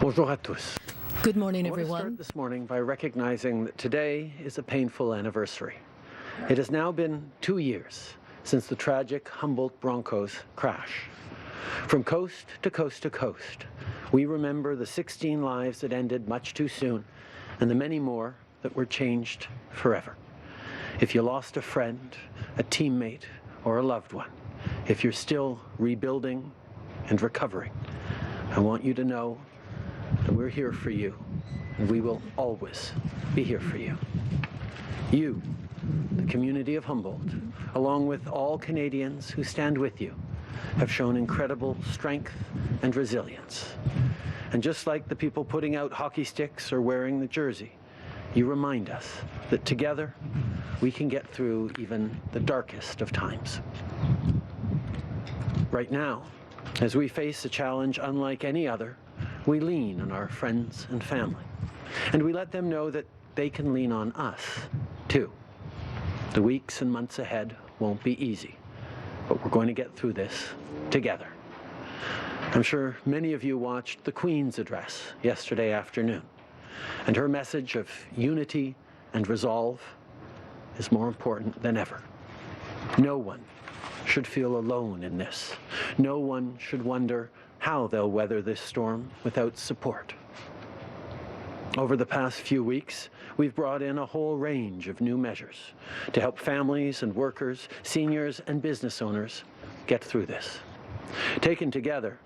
Bonjour à tous. Good morning, I want to everyone. start this morning by recognizing that today is a painful anniversary. It has now been 2 years since the tragic Humboldt Broncos crash. From coast to coast to coast, we remember the 16 lives that ended much too soon and the many more that were changed forever. If you lost a friend, a teammate, or a loved one, if you're still rebuilding and recovering, I want you to know that we're here for you, and we will always be here for you. You, the community of Humboldt, along with all Canadians who stand with you, have shown incredible strength and resilience. And just like the people putting out hockey sticks or wearing the jersey, you remind us that together we can get through even the darkest of times. Right now, as we face a challenge unlike any other, we lean on our friends and family, and we let them know that they can lean on us, too. The weeks and months ahead won't be easy, but we're going to get through this together. I'm sure many of you watched the Queen's address yesterday afternoon, and her message of unity and resolve is more important than ever. No one should feel alone in this. No one should wonder how they'll weather this storm without support. Over the past few weeks, we've brought in a whole range of new measures to help families and workers, seniors and business owners get through this. Taken together,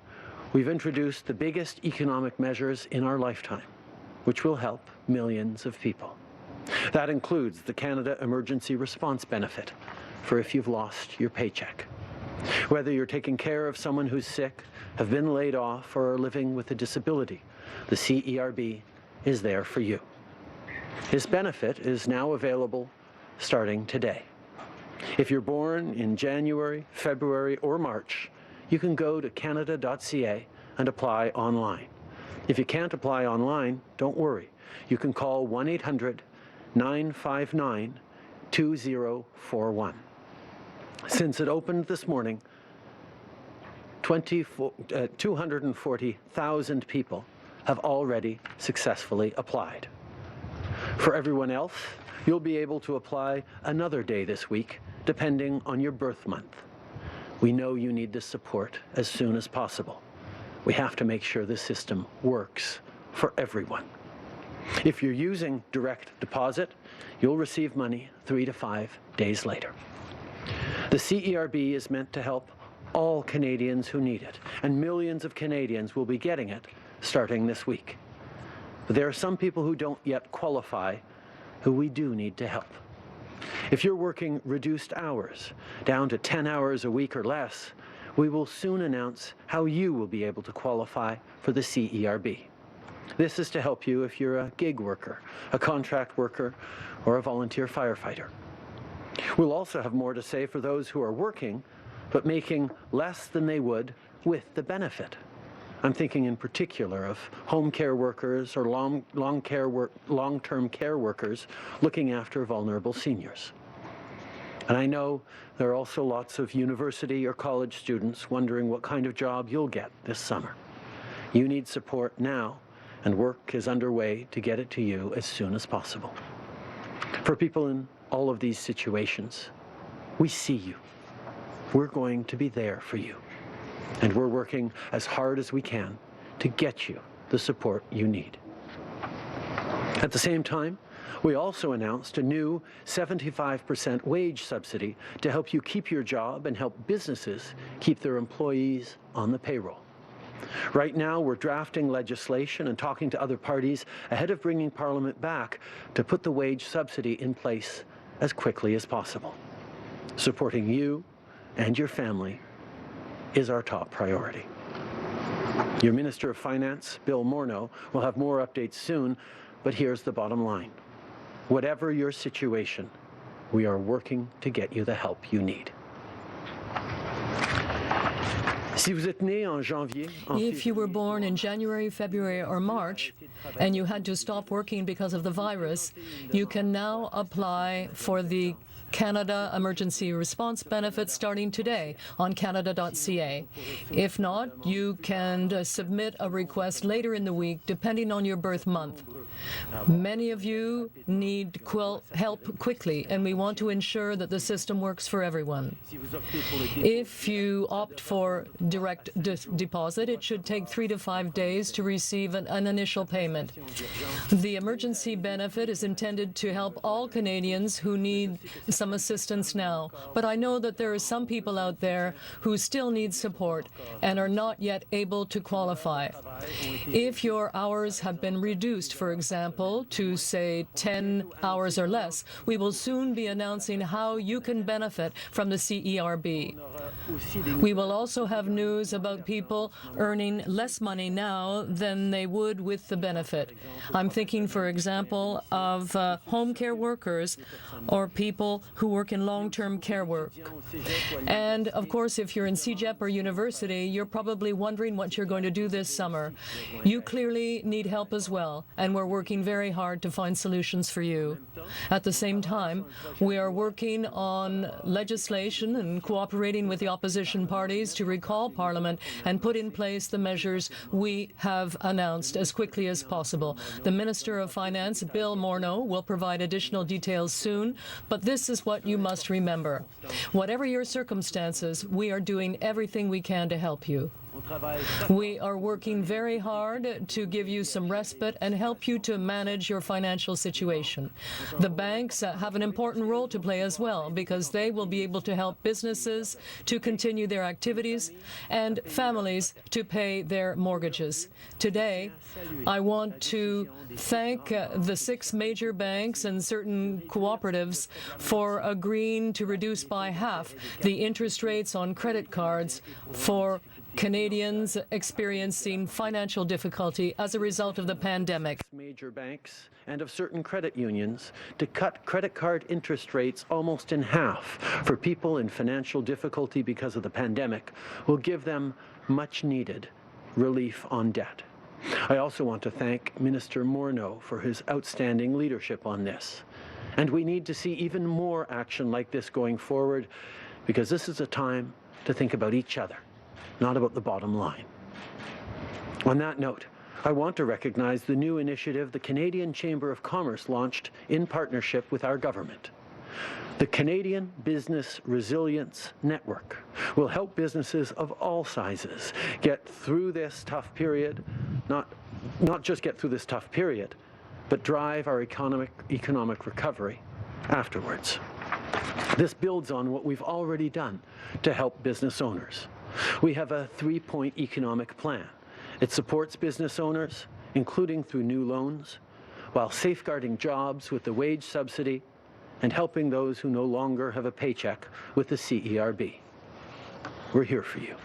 we've introduced the biggest economic measures in our lifetime, which will help millions of people. That includes the Canada Emergency Response Benefit for if you've lost your paycheck. Whether you're taking care of someone who's sick, have been laid off, or are living with a disability, the CERB is there for you. This benefit is now available starting today. If you're born in January, February, or March, you can go to canada.ca and apply online. If you can't apply online, don't worry. You can call 1-800-959-2041. Since it opened this morning, 240,000 people have already successfully applied. For everyone else, you'll be able to apply another day this week, depending on your birth month. We know you need this support as soon as possible. We have to make sure the system works for everyone. If you're using direct deposit, you'll receive money 3 to 5 days later. The CERB is meant to help all Canadians who need it, and millions of Canadians will be getting it starting this week. But there are some people who don't yet qualify who we do need to help. If you're working reduced hours, down to 10 hours a week or less, we will soon announce how you will be able to qualify for the CERB. This is to help you if you're a gig worker, a contract worker, or a volunteer firefighter. We'll also have more to say for those who are working, but making less than they would with the benefit. I'm thinking in particular of home care workers or long-term care workers looking after vulnerable seniors. And I know there are also lots of university or college students wondering what kind of job you'll get this summer. You need support now, and work is underway to get it to you as soon as possible. For people in all of these situations, we see you. We're going to be there for you. And we're working as hard as we can to get you the support you need. At the same time, we also announced a new 75% wage subsidy to help you keep your job and help businesses keep their employees on the payroll. Right now, we're drafting legislation and talking to other parties ahead of bringing Parliament back to put the wage subsidy in place as quickly as possible. Supporting you and your family is our top priority. Your Minister of Finance, Bill Morneau, will have more updates soon, but here's the bottom line. Whatever your situation, we are working to get you the help you need. If you were born in January, February, or March, and you had to stop working because of the virus, you can now apply for the Canada Emergency Response Benefit starting today on canada.ca. If not, you can submit a request later in the week, depending on your birth month. Many of you need help quickly, and we want to ensure that the system works for everyone. If you opt for direct deposit, it should take 3 to 5 days to receive an initial payment. The emergency benefit is intended to help all Canadians who need some assistance now, but I know that there are some people out there who still need support and are not yet able to qualify. If your hours have been reduced, for example, to say 10 hours or less, we will soon be announcing how you can benefit from the CERB. We will also have news about people earning less money now than they would with the benefit. I'm thinking, for example, of home care workers or people who work in long-term care work. And, of course, if you're in CEGEP or university, you're probably wondering what you're going to do this summer. You clearly need help as well, and we're working very hard to find solutions for you. At the same time, we are working on legislation and cooperating with the opposition parties to recall Parliament and put in place the measures we have announced as quickly as possible. The Minister of Finance, Bill Morneau, will provide additional details soon, but this is what you must remember. Whatever your circumstances, we are doing everything we can to help you. We are working very hard to give you some respite and help you to manage your financial situation. The banks have an important role to play as well, because they will be able to help businesses to continue their activities and families to pay their mortgages. Today, I want to thank the 6 major banks and certain cooperatives for agreeing to reduce by half the interest rates on credit cards for Canadians experiencing financial difficulty as a result of the pandemic. Major banks and of certain credit unions to cut credit card interest rates almost in half for people in financial difficulty because of the pandemic will give them much needed relief on debt. I also want to thank Minister Morneau for his outstanding leadership on this. And we need to see even more action like this going forward, because this is a time to think about each other, not about the bottom line. On that note, I want to recognize the new initiative the Canadian Chamber of Commerce launched in partnership with our government. The Canadian Business Resilience Network will help businesses of all sizes get through this tough period, not just get through this tough period, but drive our economic recovery afterwards. This builds on what we've already done to help business owners. We have a 3-point economic plan. It supports business owners, including through new loans, while safeguarding jobs with the wage subsidy and helping those who no longer have a paycheck with the CERB. We're here for you.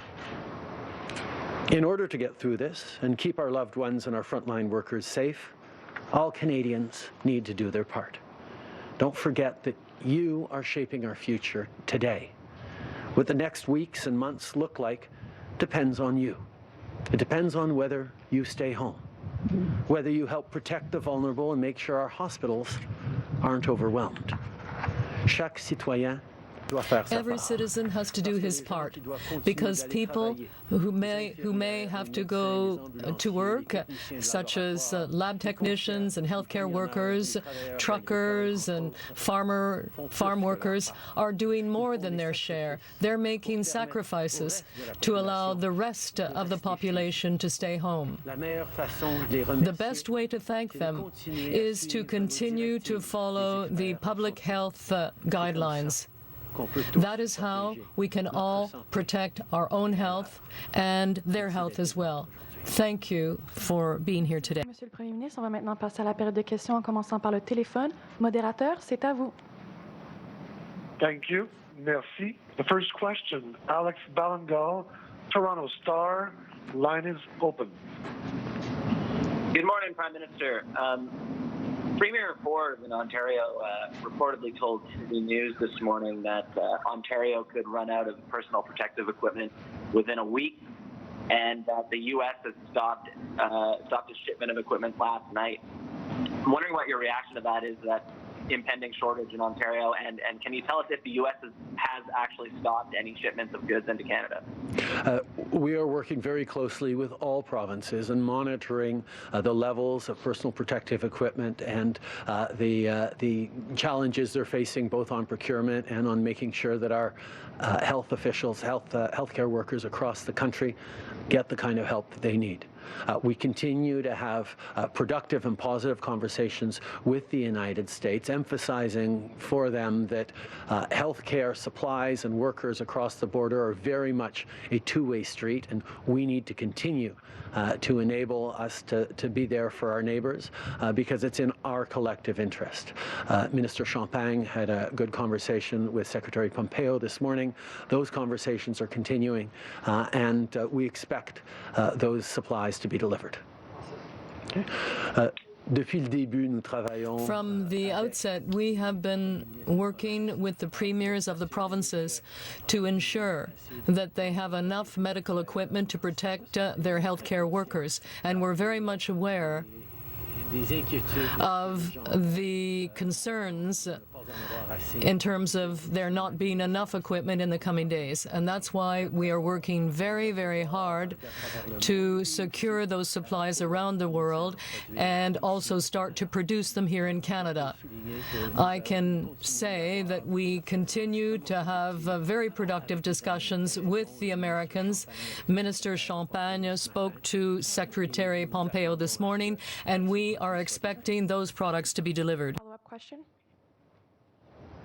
In order to get through this and keep our loved ones and our frontline workers safe, all Canadians need to do their part. Don't forget that you are shaping our future today. What the next weeks and months look like depends on you. It depends on whether you stay home, whether you help protect the vulnerable and make sure our hospitals aren't overwhelmed. Chaque citoyen doit faire sa Every part. citizen has to do his part, because people who may have to go to work, such as lab technicians and healthcare workers, truckers and farm workers, are doing more than their share. They're making sacrifices to allow the rest of the population to stay home. The best way to thank them is to continue to follow the public health guidelines. That is how we can all protect our own health and their health as well. Thank you for being here today. Monsieur le Premier ministre, on va maintenant passer à la période de questions en commençant par le téléphone. Modérateur, c'est à vous. Thank you. Merci. The first question, Alex Ballingal, Toronto Star. Line is open. Good morning, Prime Minister. Premier Ford in Ontario reportedly told CBC News this morning that Ontario could run out of personal protective equipment within a week, and that the U.S. has stopped a shipment of equipment last night. I'm wondering what your reaction to that is, that impending shortage in Ontario? And can you tell us if the U.S. has actually stopped any shipments of goods into Canada? We are working very closely with all provinces and monitoring the levels of personal protective equipment and the challenges they're facing both on procurement and on making sure that our health officials, healthcare workers across the country get the kind of help that they need. We continue to have productive and positive conversations with the United States, emphasizing for them that healthcare supplies and workers across the border are very much a two-way street, and we need to continue to enable us to be there for our neighbors because it's in our collective interest. Minister Champagne had a good conversation with Secretary Pompeo this morning. Those conversations are continuing, and we expect those supplies to be delivered. From the outset, we have been working with the premiers of the provinces to ensure that they have enough medical equipment to protect their healthcare workers, and we're very much aware of the concerns in terms of there not being enough equipment in the coming days. And that's why we are working very, very hard to secure those supplies around the world and also start to produce them here in Canada. I can say that we continue to have very productive discussions with the Americans. Minister Champagne spoke to Secretary Pompeo this morning, and we are expecting those products to be delivered. Follow-up question?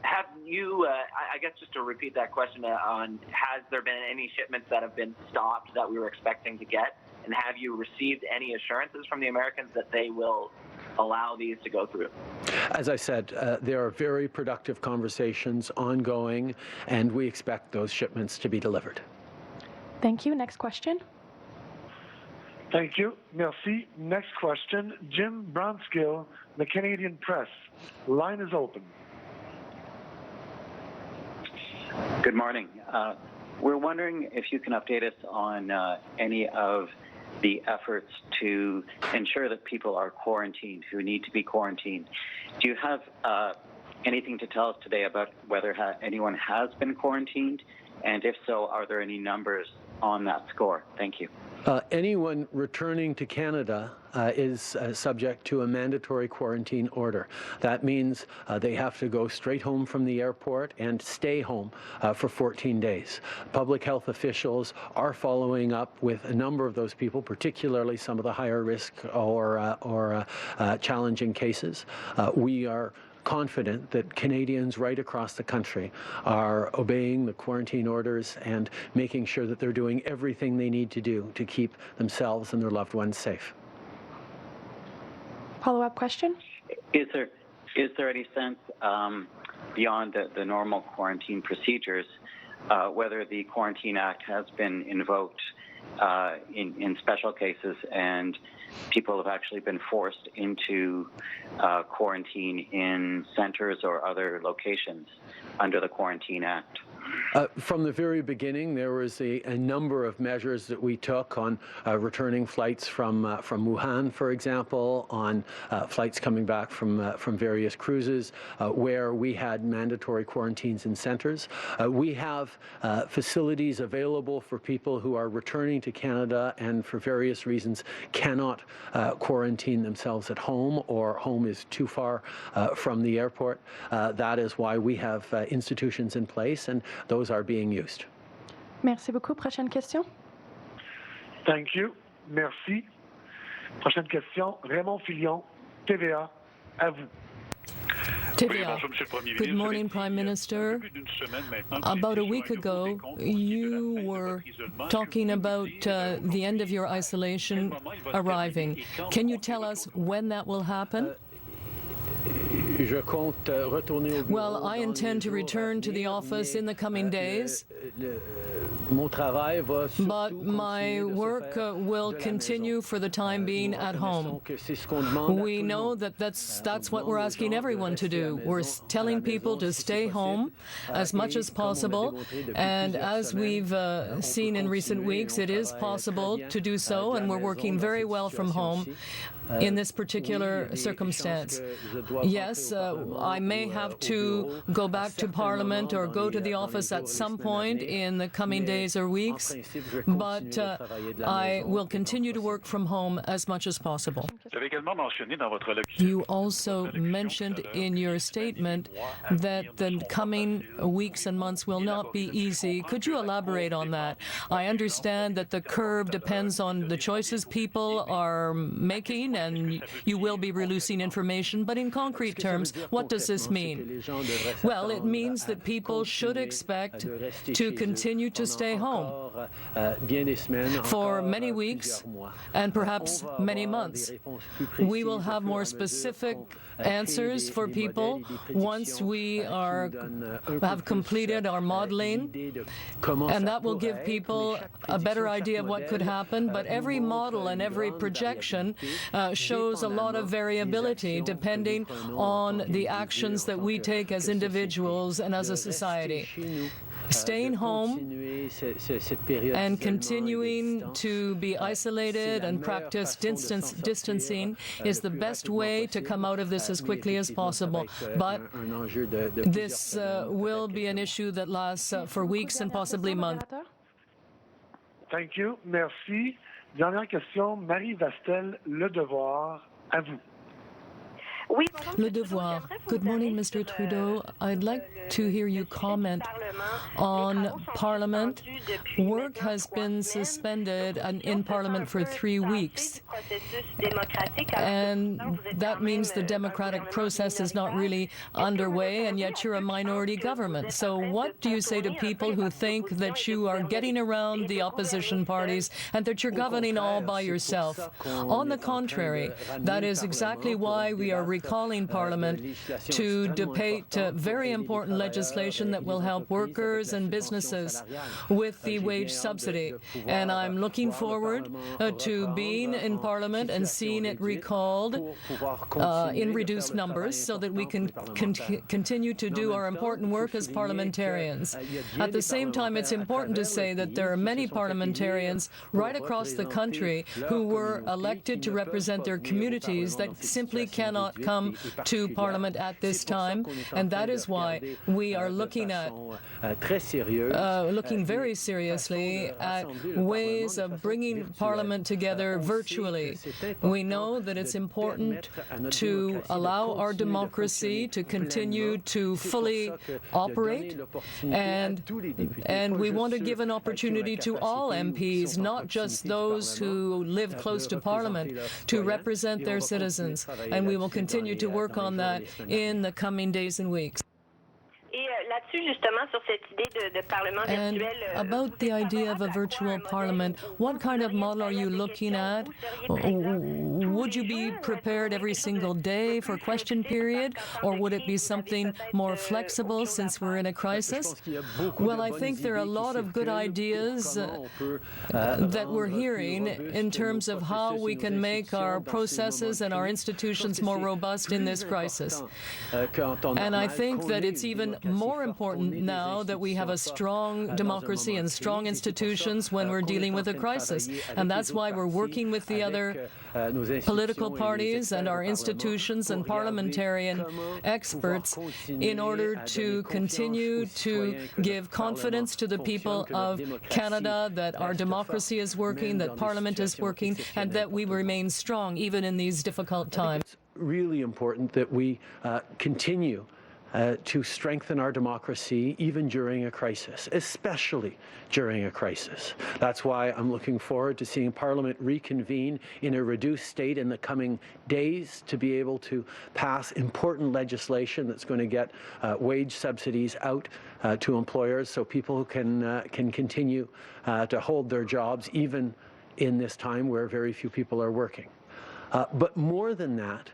Have you, I guess just to repeat that question has there been any shipments that have been stopped that we were expecting to get? And have you received any assurances from the Americans that they will allow these to go through? As I said, there are very productive conversations ongoing, and we expect those shipments to be delivered. Thank you. Next question. Thank you. Merci. Next question, Jim Bronskill, the Canadian Press. Line is open. Good morning. We're wondering if you can update us on any of the efforts to ensure that people are quarantined who need to be quarantined. Do you have anything to tell us today about whether anyone has been quarantined? And if so, are there any numbers on that score? Thank you. Anyone returning to Canada is subject to a mandatory quarantine order. That means they have to go straight home from the airport and stay home for 14 days. Public health officials are following up with a number of those people, particularly some of the higher risk or challenging cases. We are confident that Canadians right across the country are obeying the quarantine orders and making sure that they're doing everything they need to do to keep themselves and their loved ones safe. Follow-up question? Is there any sense beyond the normal quarantine procedures whether the Quarantine Act has been invoked in special cases and people have actually been forced into quarantine in centres or other locations under the Quarantine Act? From the very beginning, there was a number of measures that we took on returning flights from Wuhan, for example, on flights coming back from various cruises, where we had mandatory quarantines in centres. We have facilities available for people who are returning to Canada and for various reasons cannot quarantine themselves at home, or home is too far from the airport. That is why we have institutions in place, and those are being used. Merci beaucoup. Prochaine question. Thank you. Merci. Prochaine question, Raymond Filion, TVA. À vous. TVA. Good morning, Prime Minister. About a week ago, you were talking about the end of your isolation arriving. Can you tell us when that will happen? Well, I intend to return to the office in the coming days. But my work will continue for the time being at home. We know that that's what we're asking everyone to do. We're telling people to stay home as much as possible, and as we've seen in recent weeks, it is possible to do so, and we're working very well from home in this particular circumstance. Yes, I may have to go back to Parliament or go to the office at some point in the coming days or weeks, but I will continue to work from home as much as possible. You also mentioned in your statement that the coming weeks and months will not be easy. Could you elaborate on that? I understand that the curve depends on the choices people are making, and you will be releasing information, but in concrete terms, what does this mean? Well, it means that people should expect to continue to stay home for many weeks and perhaps many months. We will have more specific answers for people once we have completed our modeling, and that will give people a better idea of what could happen. But every model and every projection shows a lot of variability depending on the actions that we take as individuals and as a society. Staying home and continuing to be isolated and practice distancing is the best way to come out of this as quickly as possible. But this will be an issue that lasts for weeks and possibly months. Thank you. Merci. Dernière question, Marie Vastel, Le Devoir, à vous. Le Devoir. Good morning, Mr. Trudeau. I'd like to hear you comment on Parliament. Work has been suspended in Parliament for 3 weeks, and that means the democratic process is not really underway, and yet you're a minority government. So what do you say to people who think that you are getting around the opposition parties and that you're governing all by yourself? On the contrary, that is exactly why we are recalling Parliament to debate very important legislation that will help workers and businesses with the wage subsidy. And I'm looking forward to being in Parliament and seeing it recalled in reduced numbers so that we can continue to do our important work as parliamentarians. At the same time, it's important to say that there are many parliamentarians right across the country who were elected to represent their communities that simply cannot come to Parliament at this time, and that is why we are looking very seriously at ways of bringing Parliament together virtually. We know that it's important to allow our democracy to continue to fully operate, and we want to give an opportunity to all MPs, not just those who live close to Parliament, to represent their citizens, and we will continue to work on that in the coming days and weeks. And about the idea of a virtual parliament, what kind of model are you looking at? Would you be prepared every single day for question period, or would it be something more flexible since we're in a crisis? Well, I think there are a lot of good ideas that we're hearing in terms of how we can make our processes and our institutions more robust in this crisis. And I think that it's even more important now that we have a strong democracy and strong institutions when we're dealing with a crisis. And that's why we're working with the other political parties and our institutions and parliamentarian experts in order to continue to give confidence to the people of Canada that our democracy is working, that Parliament is working, and that we remain strong even in these difficult times. It's really important that we continue to strengthen our democracy even during a crisis, especially during a crisis. That's why I'm looking forward to seeing Parliament reconvene in a reduced state in the coming days to be able to pass important legislation that's going to get wage subsidies out to employers so people can continue to hold their jobs even in this time where very few people are working. But more than that,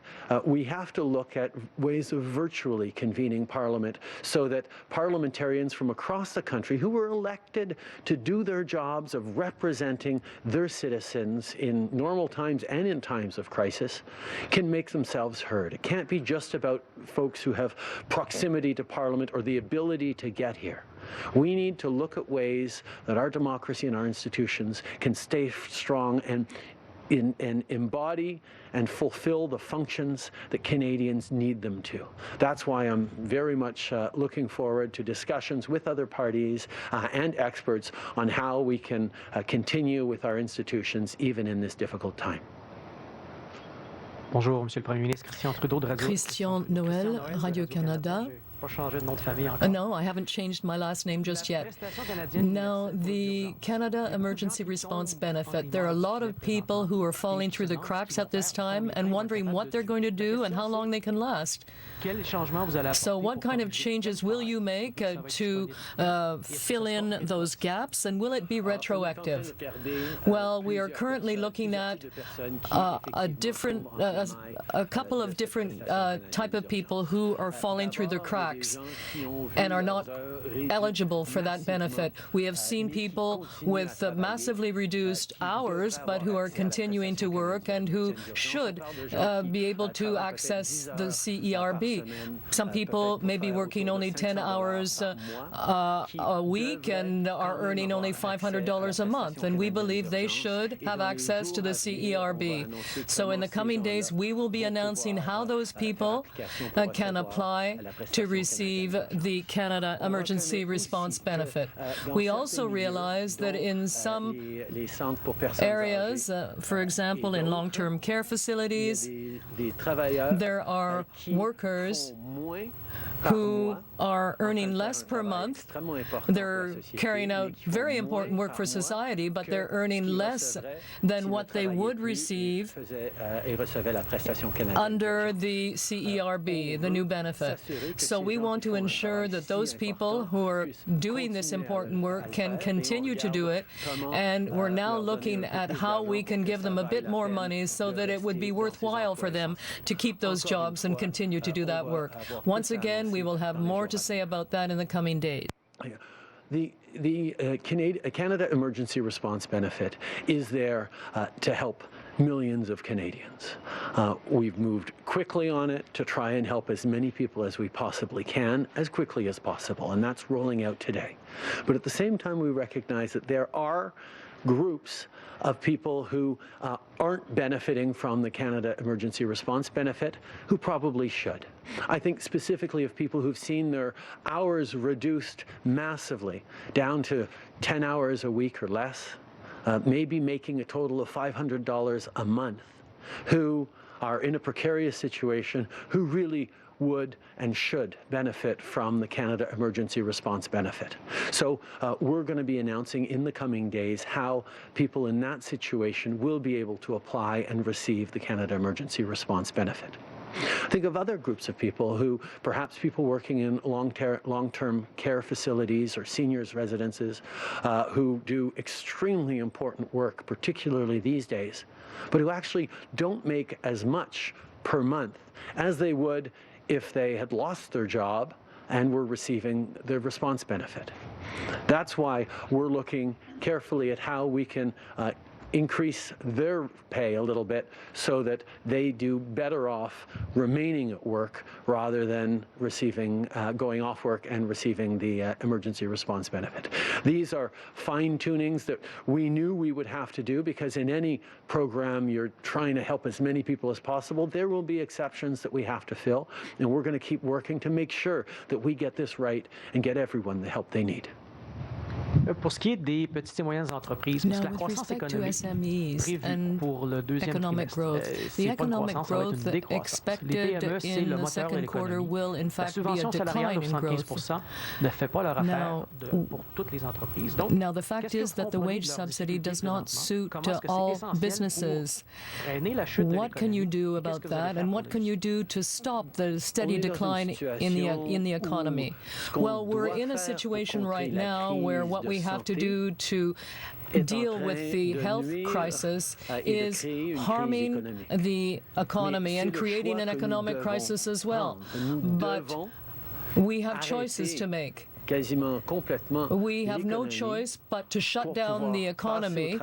we have to look at ways of virtually convening Parliament so that parliamentarians from across the country who were elected to do their jobs of representing their citizens in normal times and in times of crisis can make themselves heard. It can't be just about folks who have proximity to Parliament or the ability to get here. We need to look at ways that our democracy and our institutions can stay strong and embody and fulfill the functions that Canadians need them to. That's why I'm very much looking forward to discussions with other parties and experts on how we can continue with our institutions even in this difficult time. Bonjour, Monsieur le Premier ministre, Christian Trudeau de Radio. Christian Noël, Radio-Canada. Pas changé de nom de famille encore. No, I haven't changed my last name just yet. Now, the Canada Emergency Response Benefit, there are a lot of people who are falling through the cracks at this time and wondering what they're going to do and how long they can last. So what kind of changes will you make to fill in those gaps, and will it be retroactive? Well, we are currently looking at a couple of different type of people who are falling through the cracks and are not eligible for that benefit. We have seen people with massively reduced hours, but who are continuing to work and who should be able to access the CERB. Some people may be working only 10 hours a week and are earning only $500 a month, and we believe they should have access to the CERB. So in the coming days, we will be announcing how those people can apply to receive the Canada Emergency Response Benefit. We also realize that in some areas, for example, in long-term care facilities, there are workers who are earning less per month. They're carrying out very important work for society, but they're earning less than what they would receive under the CERB, the new benefit. So we want to ensure that those people who are doing this important work can continue to do it, and we're now looking at how we can give them a bit more money so that it would be worthwhile for them to keep those jobs and continue to do that work. Once again, we will have more to say about that in the coming days. The Canada Emergency Response Benefit is there to help millions of Canadians. We've moved quickly on it to try and help as many people as we possibly can, as quickly as possible, and that's rolling out today. But at the same time, we recognize that there are groups of people who aren't benefiting from the Canada Emergency Response Benefit who probably should. I think specifically of people who've seen their hours reduced massively down to 10 hours a week or less, maybe making a total of $500 a month, who are in a precarious situation, who really would and should benefit from the Canada Emergency Response Benefit. So we're going to be announcing in the coming days how people in that situation will be able to apply and receive the Canada Emergency Response Benefit. Think of other groups of people who, perhaps people working in long-term care facilities or seniors' residences, who do extremely important work, particularly these days, but who actually don't make as much per month as they would if they had lost their job and were receiving the response benefit. That's why we're looking carefully at how we can increase their pay a little bit so that they do better off remaining at work rather than receiving, going off work and receiving the emergency response benefit. These are fine-tunings that we knew we would have to do because in any program you're trying to help as many people as possible. There will be exceptions that we have to fill, and we're going to keep working to make sure that we get this right and get everyone the help they need. Pour ce qui est des petites et moyennes entreprises, parce que la croissance économique prévue pour le deuxième trimestre, c'est pas une croissance, ça va être une décroissance. Les PME, c'est le moteur de l'économie. La subvention salariale de 75% ne fait pas leur affaire pour toutes les entreprises. Donc, now, the fact is that the wage subsidy does not suit all businesses. What can you do about that, and what can you do to stop the steady decline in the economy? Well, we're in a situation right now where what we have to do to deal with the health crisis is harming the economy and creating an economic crisis as well. But we have choices to make. We have no choice but to shut down the economy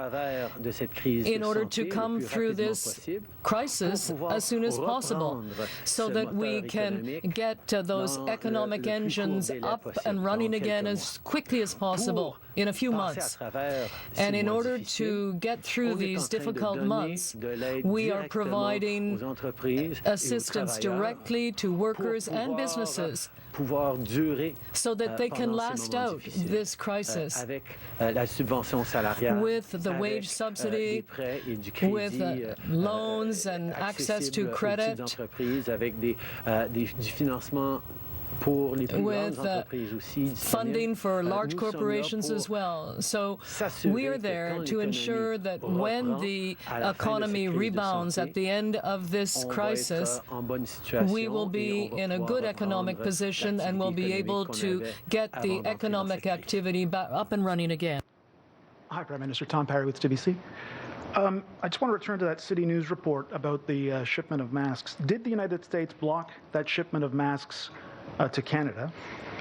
in order to come through this crisis as soon as possible, so that we can get those economic engines up and running again as quickly as possible in a few months. And in order to get through these difficult months, we are providing assistance directly to workers and businesses so that they can last out this crisis with the wage subsidy, with loans and access to credit, with funding for large corporations as well. So we are there to ensure that when the economy rebounds at the end of this crisis, we will be in a good economic position and will be able to get the economic activity back up and running again. Hi, Prime Minister. Tom Parry with CBC. I just want to return to that City News report about the shipment of masks. Did the United States block that shipment of masks to Canada?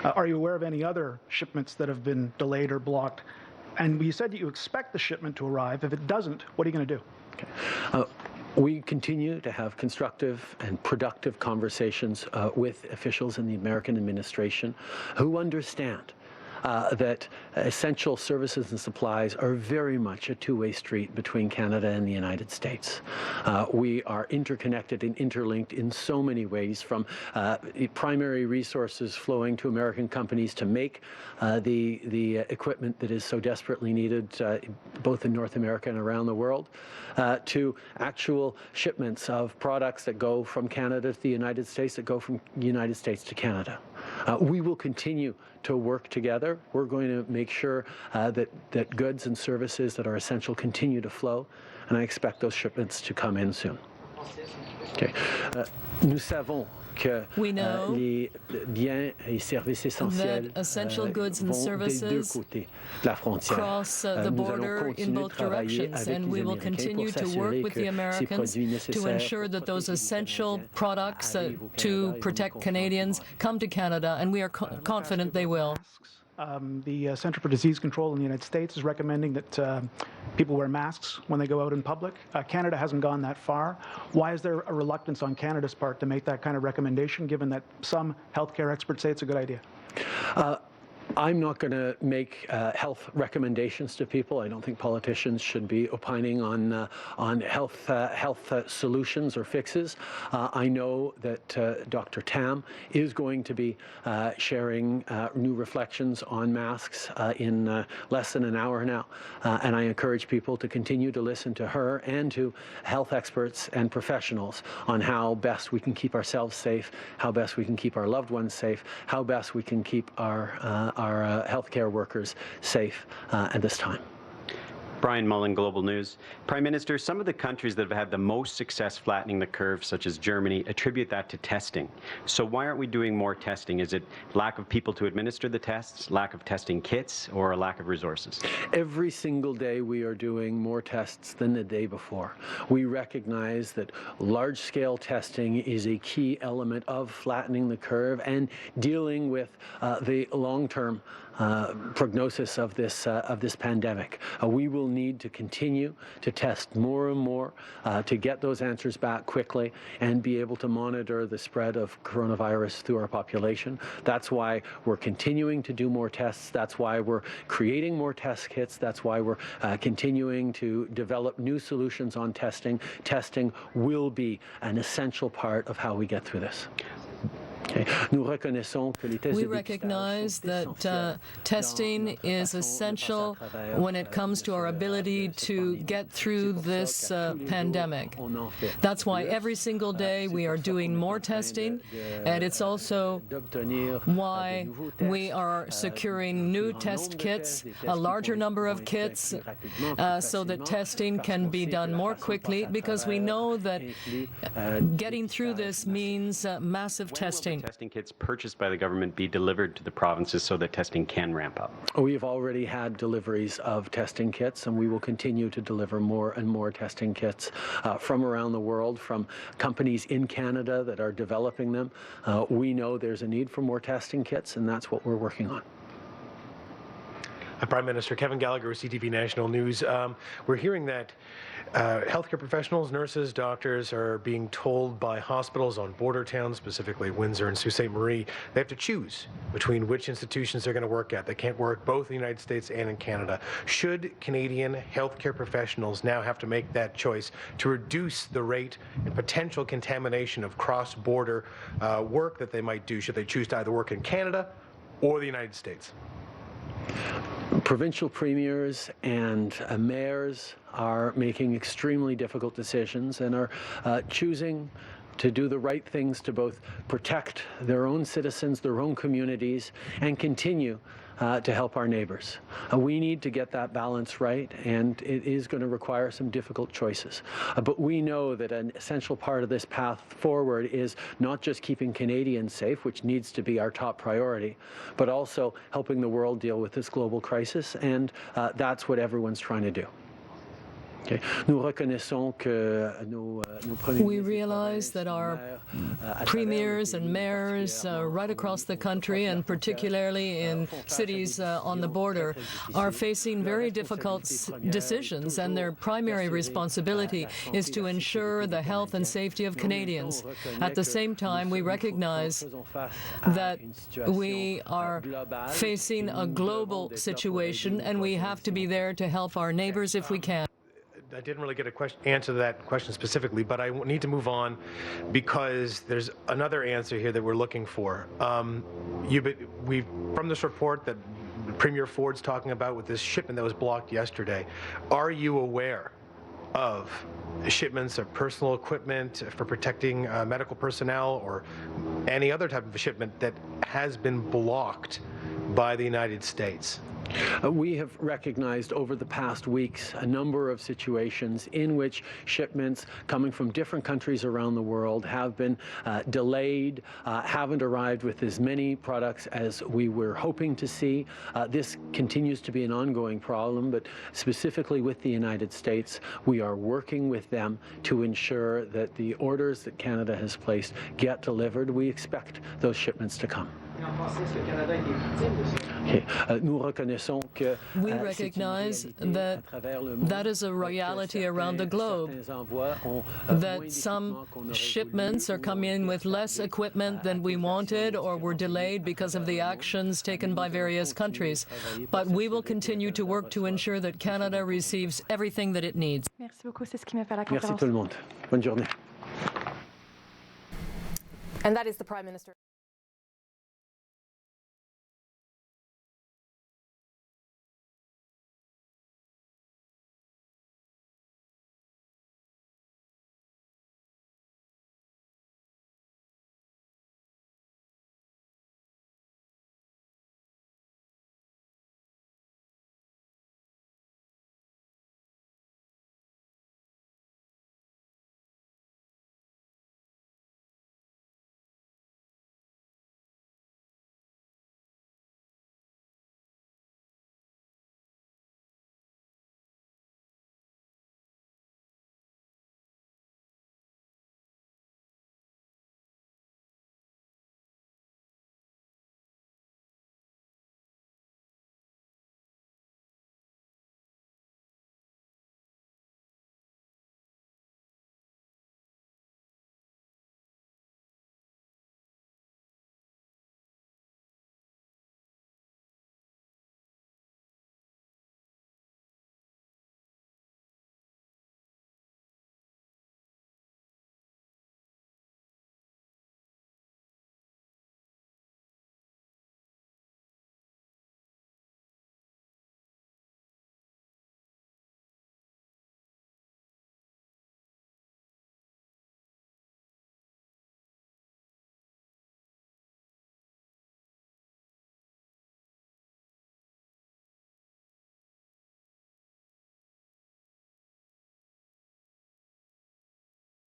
Are you aware of any other shipments that have been delayed or blocked? And you said that you expect the shipment to arrive. If it doesn't, what are you going to do? Okay. We continue to have constructive and productive conversations with officials in the American administration who understand that essential services and supplies are very much a two-way street between Canada and the United States. We are interconnected and interlinked in so many ways, from primary resources flowing to American companies to make the equipment that is so desperately needed both in North America and around the world, to actual shipments of products that go from Canada to the United States, that go from the United States to Canada. We will continue to work together. We're going to make sure that goods and services that are essential continue to flow, and I expect those shipments to come in soon. Okay. Nous savons que les biens et services essentiels essential goods and services des deux côtés de la frontière. Cross the border in both directions, and we will continue to work with the Americans to ensure that those essential products to protect Canadians come to Canada, and we are confident they will. The Centre for Disease Control in the United States is recommending that people wear masks when they go out in public. Canada hasn't gone that far. Why is there a reluctance on Canada's part to make that kind of recommendation, given that some healthcare experts say it's a good idea? I'm not going to make health recommendations to people. I don't think politicians should be opining on health solutions or fixes. I know that Dr. Tam is going to be sharing new reflections on masks in less than an hour now, and I encourage people to continue to listen to her and to health experts and professionals on how best we can keep ourselves safe, how best we can keep our loved ones safe, how best we can keep our healthcare workers safe at this time. Brian Mullen, Global News. Prime Minister, some of the countries that have had the most success flattening the curve, such as Germany, attribute that to testing. So why aren't we doing more testing? Is it lack of people to administer the tests, lack of testing kits, or a lack of resources? Every single day we are doing more tests than the day before. We recognize that large-scale testing is a key element of flattening the curve and dealing with the long-term prognosis of this pandemic. We will need to continue to test more and more to get those answers back quickly and be able to monitor the spread of coronavirus through our population. That's why we're continuing to do more tests. That's why we're creating more test kits. That's why we're continuing to develop new solutions on testing. Testing will be an essential part of how we get through this. We recognize that testing is essential when it comes to our ability to get through this pandemic. That's why every single day we are doing more testing, and it's also why we are securing new test kits, a larger number of kits, so that testing can be done more quickly, because we know that getting through this means massive testing. testing kits purchased by the government be delivered to the provinces so that testing can ramp up? We have already had deliveries of testing kits, and we will continue to deliver more and more testing kits from around the world, from companies in Canada that are developing them. We know there's a need for more testing kits, and that's what we're working on. Prime Minister Kevin Gallagher with CTV National News. We're hearing that healthcare professionals, nurses, doctors are being told by hospitals on border towns, specifically Windsor and Sault Ste. Marie, they have to choose between which institutions they're going to work at. They can't work both in the United States and in Canada. Should Canadian healthcare professionals now have to make that choice to reduce the rate and potential contamination of cross-border work that they might do? Should they choose to either work in Canada or the United States? Provincial premiers and mayors are making extremely difficult decisions and are choosing to do the right things to both protect their own citizens, their own communities, and continue to help our neighbors. We need to get that balance right, and it is going to require some difficult choices. But we know that an essential part of this path forward is not just keeping Canadians safe, which needs to be our top priority, but also helping the world deal with this global crisis, and that's what everyone's trying to do. We realize that our premiers and mayors right across the country, and particularly in cities on the border, are facing very difficult decisions, and their primary responsibility is to ensure the health and safety of Canadians. At the same time, we recognize that we are facing a global situation, and we have to be there to help our neighbors if we can. I didn't really get a answer to that question specifically, but I need to move on because there's another answer here that we're looking for. From this report that Premier Ford's talking about with this shipment that was blocked yesterday, are you aware of shipments of personal equipment for protecting medical personnel or any other type of shipment that has been blocked by the United States? We have recognized over the past weeks a number of situations in which shipments coming from different countries around the world have been delayed, haven't arrived with as many products as we were hoping to see. This continues to be an ongoing problem, but specifically with the United States, we are working with them to ensure that the orders that Canada has placed get delivered. We expect those shipments to come. We recognize that that is a reality around the globe, that some shipments are coming in with less equipment than we wanted or were delayed because of the actions taken by various countries. But we will continue to work to ensure that Canada receives everything that it needs. Merci beaucoup. C'est ce qui m'a fait la Merci conférence. tout le monde. Bonne journée. And that is the Prime Minister.